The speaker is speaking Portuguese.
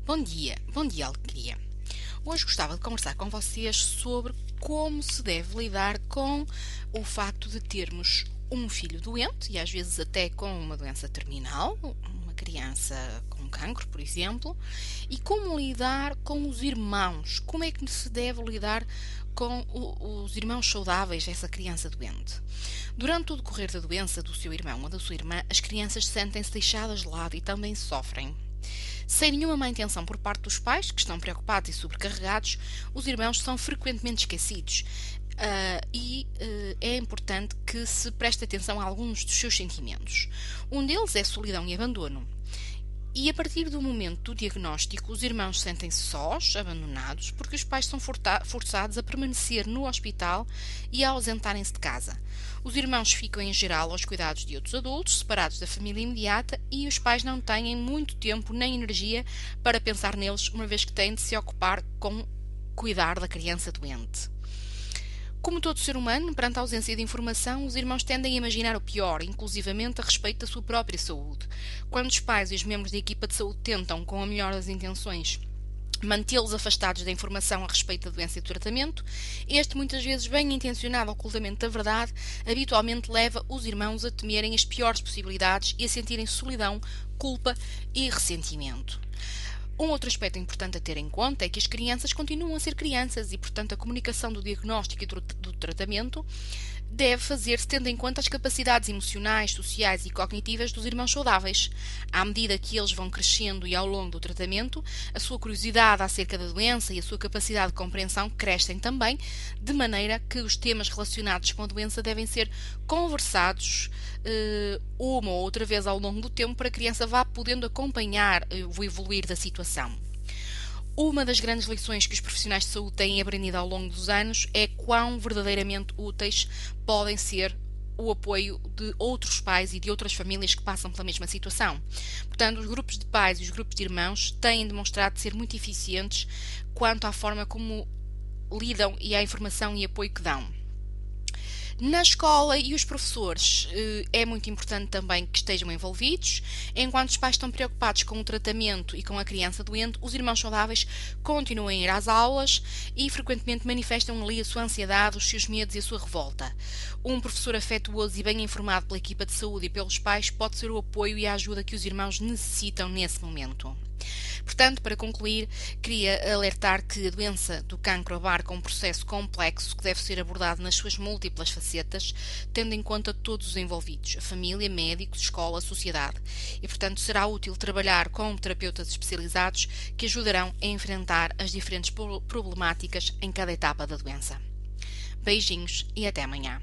Bom dia, alegria. Hoje gostava de conversar com vocês sobre como se deve lidar com o facto de termos um filho doente e às vezes até com uma doença terminal, uma criança com cancro, por exemplo, e como lidar com os irmãos, como é que se deve lidar com os irmãos saudáveis dessa criança doente. Durante o decorrer da doença do seu irmão ou da sua irmã, as crianças sentem-se deixadas de lado e também sofrem. Sem nenhuma má intenção por parte dos pais, que estão preocupados e sobrecarregados, os irmãos são frequentemente esquecidos. É importante que se preste atenção a alguns dos seus sentimentos. Um deles é solidão e abandono. E a partir do momento do diagnóstico, os irmãos sentem-se sós, abandonados, porque os pais são forçados a permanecer no hospital e a ausentarem-se de casa. Os irmãos ficam, em geral, aos cuidados de outros adultos, separados da família imediata, e os pais não têm muito tempo nem energia para pensar neles, uma vez que têm de se ocupar com cuidar da criança doente. Como todo ser humano, perante a ausência de informação, os irmãos tendem a imaginar o pior, inclusivamente a respeito da sua própria saúde. Quando os pais e os membros da equipa de saúde tentam, com a melhor das intenções, mantê-los afastados da informação a respeito da doença e do tratamento, este, muitas vezes bem intencionado ocultamento da verdade, habitualmente leva os irmãos a temerem as piores possibilidades e a sentirem solidão, culpa e ressentimento. Um outro aspecto importante a ter em conta é que as crianças continuam a ser crianças e, portanto, a comunicação do diagnóstico e do tratamento deve fazer-se tendo em conta as capacidades emocionais, sociais e cognitivas dos irmãos saudáveis. À medida que eles vão crescendo e ao longo do tratamento, a sua curiosidade acerca da doença e a sua capacidade de compreensão crescem também, de maneira que os temas relacionados com a doença devem ser conversados uma ou outra vez ao longo do tempo para que a criança vá podendo acompanhar o evoluir da situação. Uma das grandes lições que os profissionais de saúde têm aprendido ao longo dos anos é quão verdadeiramente úteis podem ser o apoio de outros pais e de outras famílias que passam pela mesma situação. Portanto, os grupos de pais e os grupos de irmãos têm demonstrado ser muito eficientes quanto à forma como lidam e à informação e apoio que dão. Na escola e os professores é muito importante também que estejam envolvidos. Enquanto os pais estão preocupados com o tratamento e com a criança doente, os irmãos saudáveis continuam a ir às aulas e frequentemente manifestam ali a sua ansiedade, os seus medos e a sua revolta. Um professor afetuoso e bem informado pela equipa de saúde e pelos pais pode ser o apoio e a ajuda que os irmãos necessitam nesse momento. Portanto, para concluir, queria alertar que a doença do cancro abarca um processo complexo que deve ser abordado nas suas múltiplas facetas, tendo em conta todos os envolvidos, a família, médicos, escola, sociedade. E, portanto, será útil trabalhar com terapeutas especializados que ajudarão a enfrentar as diferentes problemáticas em cada etapa da doença. Beijinhos e até amanhã.